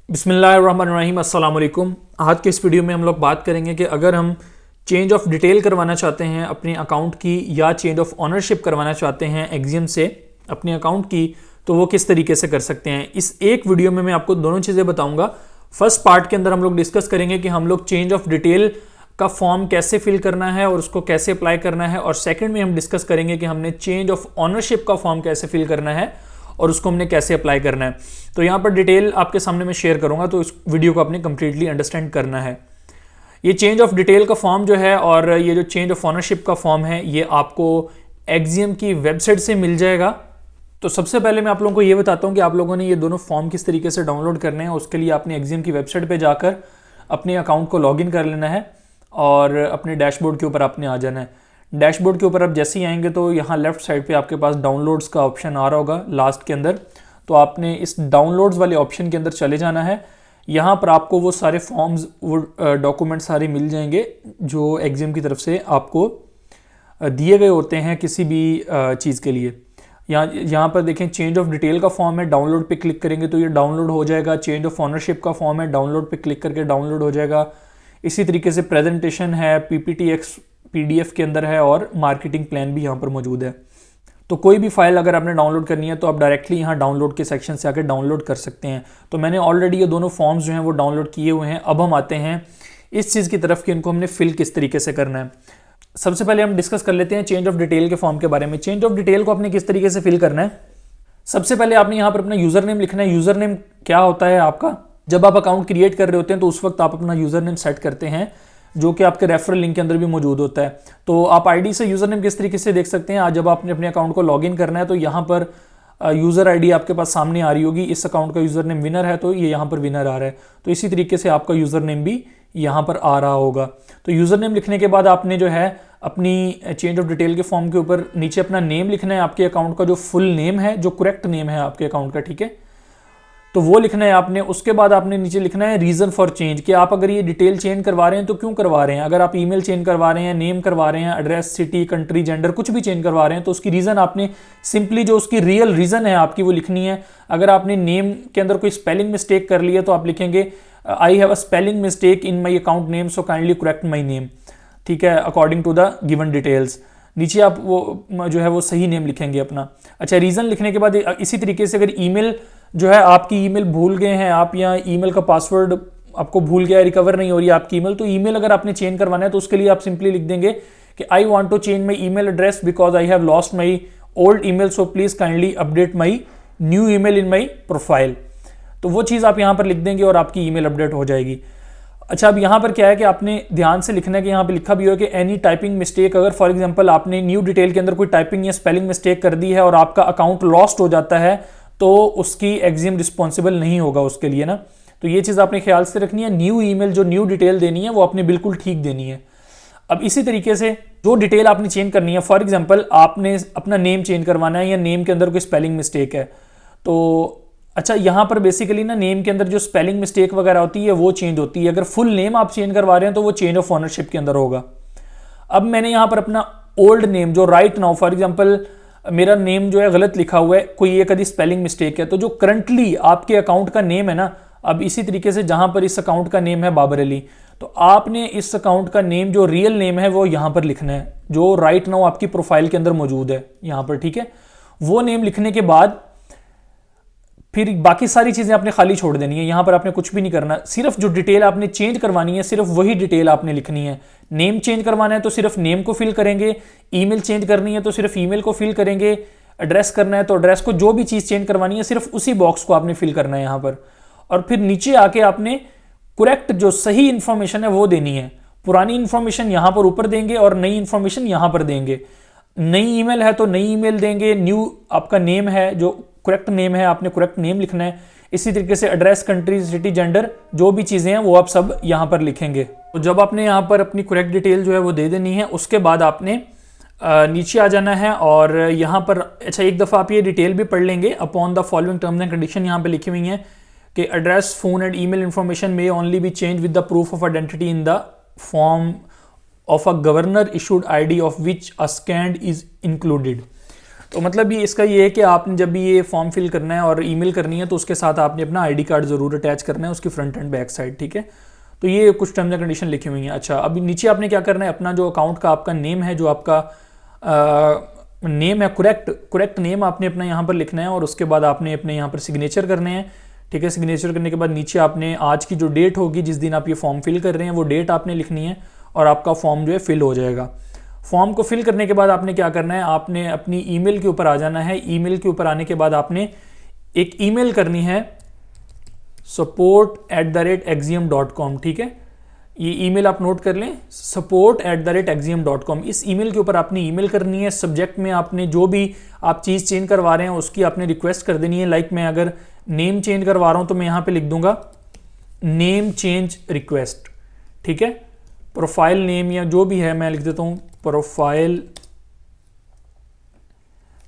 बिस्मिल्लाहिर्रहमानिर्रहीम अस्सलाम वालेकुम। आज के इस वीडियो में हम लोग बात करेंगे कि अगर हम चेंज ऑफ डिटेल करवाना चाहते हैं अपने अकाउंट की या चेंज ऑफ ऑनरशिप करवाना चाहते हैं एक्जियम से अपने अकाउंट की, तो वो किस तरीके से कर सकते हैं। इस एक वीडियो में मैं आपको दोनों चीज़ें बताऊंगा। फर्स्ट पार्ट के अंदर हम लोग डिस्कस करेंगे कि हम लोग चेंज ऑफ डिटेल का फॉर्म कैसे फिल करना है और उसको कैसे अप्लाई करना है, और सेकंड में हम डिस्कस करेंगे कि हमने चेंज ऑफ ऑनरशिप का फॉर्म कैसे फिल करना है और उसको हमने कैसे अप्लाई करना है। तो यहाँ पर डिटेल आपके सामने मैं शेयर करूंगा, तो इस वीडियो को आपने कंप्लीटली अंडरस्टैंड करना है। ये चेंज ऑफ डिटेल का फॉर्म जो है और ये जो चेंज ऑफ ऑनरशिप का फॉर्म है ये आपको एक्जियम की वेबसाइट से मिल जाएगा। तो सबसे पहले मैं आप लोगों को ये बताता हूँ कि आप लोगों ने ये दोनों फॉर्म किस तरीके से डाउनलोड करने हैं। उसके लिए आपने एक्जियम की वेबसाइट पर जाकर अपने अकाउंट को लॉगिन कर लेना है और अपने डैशबोर्ड के ऊपर आपने आ जाना है। डैशबोर्ड के ऊपर आप जैसे ही आएंगे तो यहाँ लेफ्ट साइड पे आपके पास डाउनलोड्स का ऑप्शन आ रहा होगा लास्ट के अंदर, तो आपने इस डाउनलोड्स वाले ऑप्शन के अंदर चले जाना है। यहाँ पर आपको वो सारे फॉर्म्स वो डॉक्यूमेंट सारे मिल जाएंगे जो एक्जियम की तरफ से आपको दिए गए होते हैं किसी भी चीज़ के लिए। यहाँ पर देखें चेंज ऑफ डिटेल का फॉर्म है, डाउनलोड पे क्लिक करेंगे तो ये डाउनलोड हो जाएगा। चेंज ऑफ ऑनरशिप का फॉर्म है, डाउनलोड पे क्लिक करके डाउनलोड हो जाएगा। इसी तरीके से प्रेजेंटेशन है, पीपीटीएक्स पीडीएफ के अंदर है और मार्केटिंग प्लान भी यहाँ पर मौजूद है। तो कोई भी फाइल अगर आपने डाउनलोड करनी है तो आप डायरेक्टली यहाँ डाउनलोड के सेक्शन से आकर डाउनलोड कर सकते हैं। तो मैंने ऑलरेडी ये दोनों फॉर्म्स जो हैं वो डाउनलोड किए हुए हैं। अब हम आते हैं इस चीज़ की तरफ कि इनको हमने फिल किस तरीके से करना है। सबसे पहले हम डिस्कस कर लेते हैं चेंज ऑफ डिटेल के फॉर्म के बारे में। चेंज ऑफ डिटेल को आपने किस तरीके से फिल करना है। सबसे पहले आपने यहाँ पर अपना यूज़र नेम लिखना है। यूज़र नेम क्या होता है आपका, जब आप अकाउंट क्रिएट कर रहे होते हैं तो उस वक्त आप अपना यूज़र नेम सेट करते हैं जो कि आपके रेफरल लिंक के अंदर भी मौजूद होता है। तो आप आईडी से यूज़र नेम किस तरीके से देख सकते हैं। आज जब आपने अपने अकाउंट को लॉगिन करना है तो यहाँ पर यूज़र आईडी आपके पास सामने आ रही होगी। इस अकाउंट का यूज़र नेम विनर है तो ये यहाँ पर विनर आ रहा है। तो इसी तरीके से आपका यूज़र नेम भी यहाँ पर आ रहा होगा। तो यूज़र नेम लिखने के बाद आपने जो है अपनी चेंज ऑफ डिटेल के फॉर्म के ऊपर नीचे अपना नेम लिखना है, आपके अकाउंट का जो फुल नेम है, जो करेक्ट नेम है आपके अकाउंट का, ठीक है, तो वो लिखना है आपने। उसके बाद आपने नीचे लिखना है रीज़न फॉर चेंज, कि आप अगर ये डिटेल चेंज करवा रहे हैं तो क्यों करवा रहे हैं। अगर आप ईमेल चेंज करवा रहे हैं, नेम करवा रहे हैं, एड्रेस, सिटी, कंट्री, जेंडर कुछ भी चेंज करवा रहे हैं तो उसकी रीज़न आपने सिंपली जो उसकी रियल रीज़न है आपकी वो लिखनी है। अगर आपने नेम के अंदर कोई स्पेलिंग मिस्टेक कर ली है तो आप लिखेंगे I have a spelling mistake in my account name so kindly correct my name, ठीक है, according to the given details. नीचे आप वो जो है वो सही नेम लिखेंगे अपना। अच्छा, रीज़न लिखने के बाद इसी तरीके से अगर ईमेल जो है आपकी ईमेल भूल गए हैं आप, या ईमेल का पासवर्ड आपको भूल गया है, रिकवर नहीं हो रही है आपकी ईमेल, तो ईमेल अगर आपने चेंज करवाना है तो उसके लिए आप सिंपली लिख देंगे कि I want to change my email address because I have lost my old email so please kindly update my new email in my profile. तो वो चीज़ आप यहाँ पर लिख देंगे और आपकी ईमेल अपडेट हो जाएगी। अच्छा, अब यहाँ पर क्या है कि आपने ध्यान से लिखना है कि यहाँ पे लिखा भी हो कि एनी टाइपिंग मिस्टेक, अगर फॉर एग्जांपल आपने न्यू डिटेल के अंदर कोई टाइपिंग या स्पेलिंग मिस्टेक कर दी है और आपका अकाउंट लॉस्ट हो जाता है तो उसकी एक्जियम रिस्पॉन्सिबल नहीं होगा उसके लिए ना। तो ये चीज़ आपने ख्याल से रखनी है। न्यू ईमेल जो न्यू डिटेल देनी है वो आपने बिल्कुल ठीक देनी है। अब इसी तरीके से जो डिटेल आपने चेंज करनी है, फॉर एग्जाम्पल आपने अपना नेम चेंज करवाना है या नेम के अंदर कोई स्पेलिंग मिस्टेक है तो अच्छा, यहाँ पर बेसिकली ना नेम के अंदर जो स्पेलिंग मिस्टेक वगैरह होती है वो चेंज होती है। अगर फुल नेम आप चेंज करवा रहे हैं तो वो चेंज ऑफ ऑनरशिप के अंदर होगा। अब मैंने यहाँ पर अपना ओल्ड नेम जो राइट नाउ, फॉर एग्जांपल मेरा नेम जो है गलत लिखा हुआ है, कोई एक आधी स्पेलिंग मिस्टेक है, तो जो करंटली आपके अकाउंट का नेम है ना, अब इसी तरीके से जहाँ पर इस अकाउंट का नेम है बाबर अली, तो आपने इस अकाउंट का नेम जो रियल नेम है वो यहाँ पर लिखना है जो राइट नाउ आपकी प्रोफाइल के अंदर मौजूद है यहाँ पर, ठीक है। वो नेम लिखने के बाद फिर बाकी सारी चीज़ें आपने खाली छोड़ देनी है। यहाँ पर आपने कुछ भी नहीं करना, सिर्फ जो डिटेल आपने चेंज करवानी है सिर्फ वही डिटेल आपने लिखनी है। नेम चेंज करवाना है तो सिर्फ नेम को फिल करेंगे, ईमेल चेंज करनी है तो सिर्फ ईमेल को फिल करेंगे, एड्रेस करना है तो एड्रेस को, जो भी चीज़ चेंज करवानी है सिर्फ उसी बॉक्स को आपने फिल करना है यहाँ पर। और फिर नीचे आके आपने करेक्ट जो सही इंफॉर्मेशन है वो देनी है। पुरानी इंफॉर्मेशन यहाँ पर ऊपर देंगे और नई इंफॉर्मेशन यहाँ पर देंगे। नई ईमेल है तो नई ईमेल देंगे, न्यू आपका नेम है जो करेक्ट नेम है आपने करेक्ट नेम लिखना है। इसी तरीके से एड्रेस, कंट्री, सिटी, जेंडर जो भी चीज़ें हैं वो आप सब यहाँ पर लिखेंगे। तो जब आपने यहाँ पर अपनी करेक्ट डिटेल जो है वो दे देनी है, उसके बाद आपने नीचे आ जाना है और यहाँ पर अच्छा एक दफ़ा आप ये डिटेल भी पढ़ लेंगे। Upon the following terms and condition यहाँ पे लिखी हुई हैं कि address, phone and email information में only be change with the proof of identity in the form of a governor issued ID of which a scanned is included. तो मतलब ये इसका ये है कि आपने जब भी ये फॉर्म फिल करना है और ईमेल करनी है तो उसके साथ आपने अपना आईडी कार्ड ज़रूर अटैच करना है, उसकी फ्रंट एंड बैक साइड, ठीक है। तो ये कुछ टर्म्स एंड कंडीशन लिखी हुई हैं। अच्छा, अभी नीचे आपने क्या करना है, अपना जो अकाउंट का आपका नेम है, जो आपका नेम है, करेक्ट नेम आपने अपना यहाँ पर लिखना है और उसके बाद आपने अपने यहाँ पर सिग्नेचर करने हैं, ठीक है। सिग्नेचर करने के बाद नीचे आपने आज की जो डेट होगी जिस दिन आप ये फॉर्म फिल कर रहे हैं वो डेट आपने लिखनी है और आपका फॉर्म जो है फिल हो जाएगा। फॉर्म को फिल करने के बाद आपने क्या करना है, आपने अपनी ईमेल के ऊपर आ जाना है। ईमेल के ऊपर आने के बाद आपने एक ईमेल करनी है support@axiom.com, ठीक है। ये ईमेल आप नोट कर लें, support@axiom.com। इस ईमेल के ऊपर आपने ईमेल करनी है। सब्जेक्ट में आपने जो भी आप चीज़ चेंज करवा रहे हैं उसकी आपने रिक्वेस्ट कर देनी है। लाइक मैं अगर नेम चेंज करवा रहा हूँ तो मैं यहाँ पे लिख दूंगा नेम चेंज रिक्वेस्ट, ठीक है। प्रोफाइल नेम या जो भी है मैं लिख देता हूँ प्रोफाइल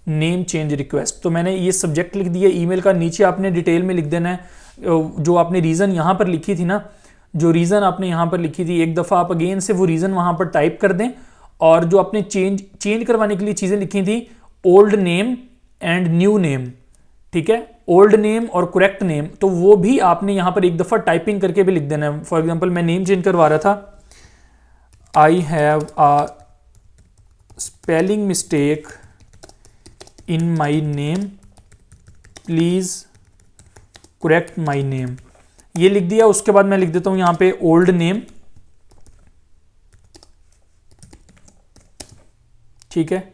नेम चेंज रिक्वेस्ट। तो मैंने ये सब्जेक्ट लिख दिया ईमेल का। नीचे आपने डिटेल में लिख देना है जो आपने रीज़न यहाँ पर लिखी थी ना, जो रीज़न आपने यहाँ पर लिखी थी, एक दफ़ा आप अगेन से वो रीज़न वहाँ पर टाइप कर दें। और जो आपने चेंज करवाने के लिए चीज़ें लिखी थी, old name and new name, ठीक है, ओल्ड नेम और करेक्ट नेम, तो वो भी आपने यहाँ पर एक दफ़ा टाइपिंग करके भी लिख देना है। फॉर एग्जाम्पल मैं नेम चेंज करवा रहा था, आई have a spelling mistake in my name, please correct my name, ये लिख दिया। उसके बाद मैं लिख देता हूं यहां पे ओल्ड नेम, ठीक है,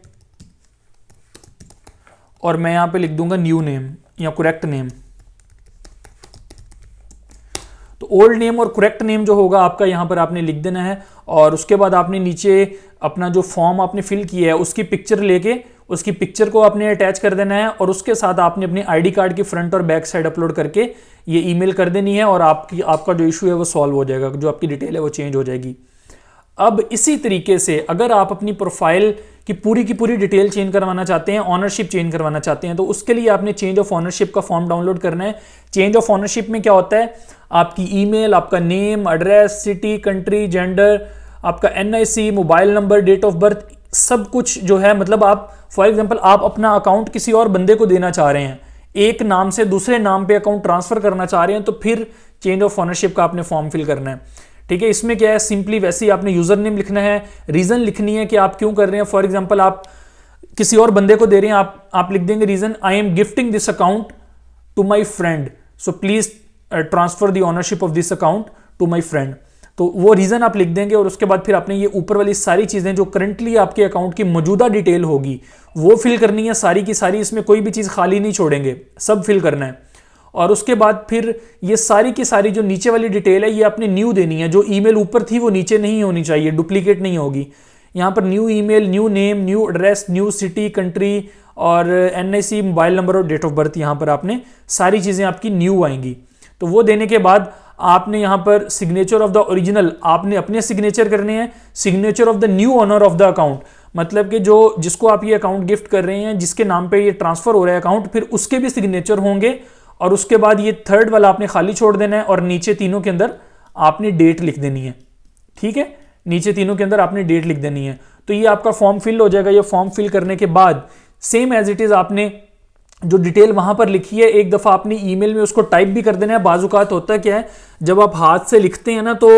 और मैं यहां पे लिख दूंगा न्यू नेम या करेक्ट नेम। तो ओल्ड नेम और करेक्ट नेम जो होगा आपका यहां पर आपने लिख देना है। और उसके बाद आपने नीचे अपना जो फॉर्म आपने फिल किया है उसकी पिक्चर लेके उसकी पिक्चर को आपने अटैच कर देना है और उसके साथ आपने अपनी आईडी कार्ड की फ्रंट और बैक साइड अपलोड करके ये ईमेल कर देनी है और आपका जो इशू है वो सॉल्व हो जाएगा, जो आपकी डिटेल है वो चेंज हो जाएगी। अब इसी तरीके से अगर आप अपनी प्रोफाइल की पूरी डिटेल चेंज करवाना चाहते हैं, ऑनरशिप चेंज करवाना चाहते हैं, तो उसके लिए आपने चेंज ऑफ ऑनरशिप का फॉर्म डाउनलोड करना है। चेंज ऑफ ऑनरशिप में क्या होता है, आपकी ईमेल, आपका name, address, city, country, gender, आपका NIC, mobile number, date of birth, सब कुछ जो है, मतलब आप फॉर एग्जांपल आप अपना अकाउंट किसी और बंदे को देना चाह रहे हैं, एक नाम से दूसरे नाम पे अकाउंट ट्रांसफर करना चाह रहे हैं, तो फिर चेंज ऑफ ऑनरशिप का आपने फॉर्म फिल करना है, ठीक है। इसमें क्या है, सिंपली वैसे ही आपने यूजर नेम लिखना है, रीजन लिखनी है कि आप क्यों कर रहे हैं। फॉर एग्जांपल आप किसी और बंदे को दे रहे हैं, आप लिख देंगे reason, I am gifting this account to my friend, so please transfer the ownership of this account to my friend. तो वो रीजन आप लिख देंगे और उसके बाद फिर आपने ये ऊपर वाली सारी चीजें जो करंटली आपके अकाउंट की मौजूदा डिटेल होगी वो फिल करनी है, सारी की सारी। इसमें कोई भी चीज खाली नहीं छोड़ेंगे, सब फिल करना है। और उसके बाद फिर ये सारी की सारी जो नीचे वाली डिटेल है ये आपने न्यू देनी है। जो ईमेल ऊपर थी वो नीचे नहीं होनी चाहिए, डुप्लीकेट नहीं होगी। यहाँ पर new email, new name, new address, new city, country और एनआईसी, मोबाइल नंबर और डेट ऑफ बर्थ, यहाँ पर आपने सारी चीजें आपकी न्यू आएंगी। तो वो देने के बाद आपने यहाँ पर सिग्नेचर ऑफ द ओरिजिनल आपने अपने सिग्नेचर करने हैं, signature of the new owner of the account, मतलब कि जो जिसको आप ये अकाउंट गिफ्ट कर रहे हैं, जिसके नाम पे ये ट्रांसफर हो रहा है अकाउंट, फिर उसके भी सिग्नेचर होंगे। और उसके बाद ये थर्ड वाला आपने खाली छोड़ देना है और नीचे तीनों के अंदर आपने डेट लिख देनी है, ठीक है। नीचे तीनों के अंदर आपने डेट लिख देनी है। तो ये आपका फॉर्म फिल हो जाएगा। ये फॉर्म फिल करने के बाद सेम एज इट इज आपने जो डिटेल वहां पर लिखी है एक दफा आपने ईमेल में उसको टाइप भी कर देना है। बाजुकात होता क्या है, जब आप हाथ से लिखते हैं ना तो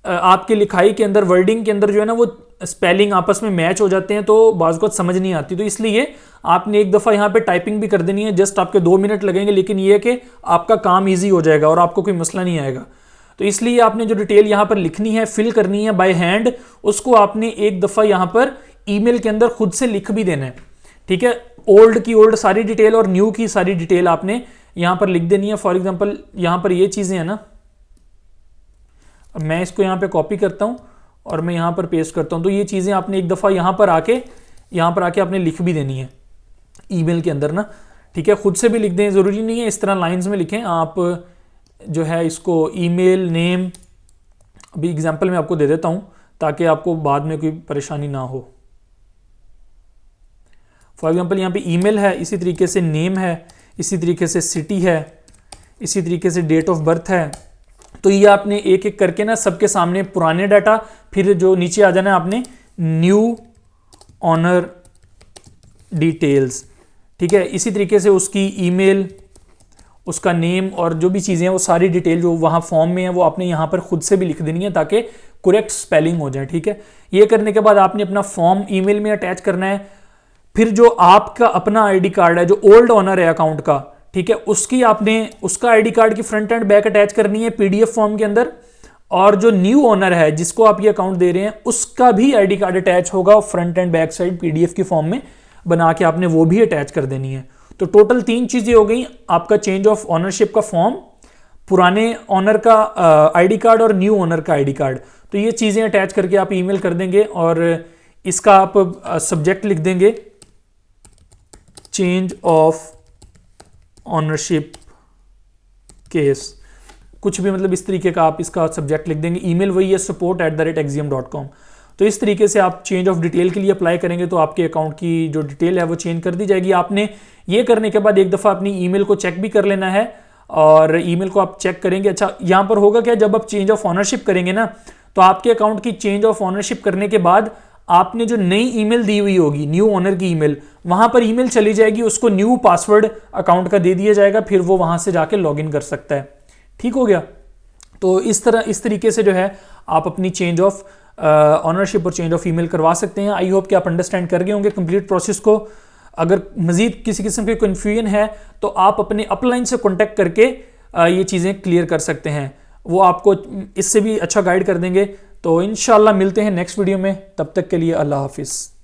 आपके लिखाई के अंदर, वर्डिंग के अंदर जो है ना वो स्पेलिंग आपस में मैच हो जाते हैं, तो बाजुकात समझ नहीं आती। तो इसलिए आपने एक दफा यहाँ पे टाइपिंग भी कर देनी है। जस्ट आपके 2 मिनट लगेंगे, लेकिन ये है कि आपका काम ईजी हो जाएगा और आपको कोई मसला नहीं आएगा। तो इसलिए आपने जो डिटेल यहाँ पर लिखनी है, फिल करनी है बाय हैंड, उसको आपने एक दफा यहाँ पर ईमेल के अंदर खुद से लिख भी देना है, ठीक है। ओल्ड की ओल्ड सारी डिटेल और न्यू की सारी डिटेल आपने यहां पर लिख देनी है। फॉर एग्जांपल यहां पर ये चीजें हैं ना, अब मैं इसको यहां पे कॉपी करता हूं और मैं यहां पर पेस्ट करता हूं। तो ये चीजें आपने एक दफा यहां पर आके आपने लिख भी देनी है ईमेल के अंदर ना, ठीक है। खुद से भी लिख दें, जरूरी नहीं है इस तरह लाइंस में लिखें आप, जो है इसको ईमेल नेम, अभी एग्जाम्पल मैं आपको दे देता हूं ताकि आपको बाद में कोई परेशानी ना हो। फॉर एग्जाम्पल यहाँ पे ईमेल है, इसी तरीके से नेम है, इसी तरीके से सिटी है, इसी तरीके से डेट ऑफ बर्थ है। तो ये आपने एक एक करके ना सबके सामने पुराने डाटा, फिर जो नीचे आ जाना है आपने न्यू ऑनर डिटेल्स, ठीक है। इसी तरीके से उसकी ईमेल, उसका नेम और जो भी चीज़ें हैं वो सारी डिटेल जो वहाँ फॉर्म में है वो आपने यहाँ पर खुद से भी लिख देनी है ताकि करेक्ट स्पेलिंग हो जाए, ठीक है। ये करने के बाद आपने अपना फॉर्म ईमेल में अटैच करना है। फिर जो आपका अपना आईडी कार्ड है, जो ओल्ड ओनर है अकाउंट का, ठीक है, उसका आईडी कार्ड की फ्रंट एंड बैक अटैच करनी है पीडीएफ फॉर्म के अंदर। और जो न्यू ओनर है जिसको आप ये अकाउंट दे रहे हैं उसका भी आईडी कार्ड अटैच होगा front end back side PDF की फॉर्म में बना के आपने वो भी अटैच कर देनी है। तो टोटल 3 चीजें हो गई, आपका चेंज ऑफ ऑनरशिप का फॉर्म, पुराने ओनर का आईडी कार्ड और न्यू ओनर का आईडी कार्ड। तो ये चीजें अटैच करके आप ईमेल कर देंगे और इसका आप सब्जेक्ट लिख देंगे चेंज ऑफ ऑनरशिप केस, कुछ भी मतलब इस तरीके का आप इसका सब्जेक्ट लिख देंगे। ईमेल वही है support@axiom.com। तो इस तरीके से आप चेंज ऑफ डिटेल के लिए अप्लाई करेंगे तो आपके अकाउंट की जो डिटेल है वो चेंज कर दी जाएगी। आपने ये करने के बाद एक दफ़ा अपनी ईमेल को चेक भी कर लेना है और ईमेल को आप चेक करेंगे। अच्छा, यहाँ पर होगा क्या, जब आप चेंज ऑफ ऑनरशिप करेंगे ना तो आपके अकाउंट की चेंज ऑफ ऑनरशिप करने के बाद आपने जो नई ईमेल दी हुई होगी, न्यू ओनर की ईमेल, वहां पर ईमेल चली जाएगी, उसको न्यू पासवर्ड अकाउंट का दे दिया जाएगा, फिर वो वहां से जाके लॉगिन कर सकता है। ठीक हो गया। तो इस तरीके से जो है आप अपनी चेंज ऑफ ऑनरशिप और चेंज ऑफ ईमेल करवा सकते हैं। आई होप कि आप अंडरस्टैंड कर गए होंगे कंप्लीट प्रोसेस को। अगर मजीद किसी किस्म की कन्फ्यूजन है तो आप अपने अपलाइन से कॉन्टैक्ट करके ये चीज़ें क्लियर कर सकते हैं, वो आपको इससे भी अच्छा गाइड कर देंगे। तो इंशाल्लाह मिलते हैं नेक्स्ट वीडियो में, तब तक के लिए अल्लाह हाफिज़।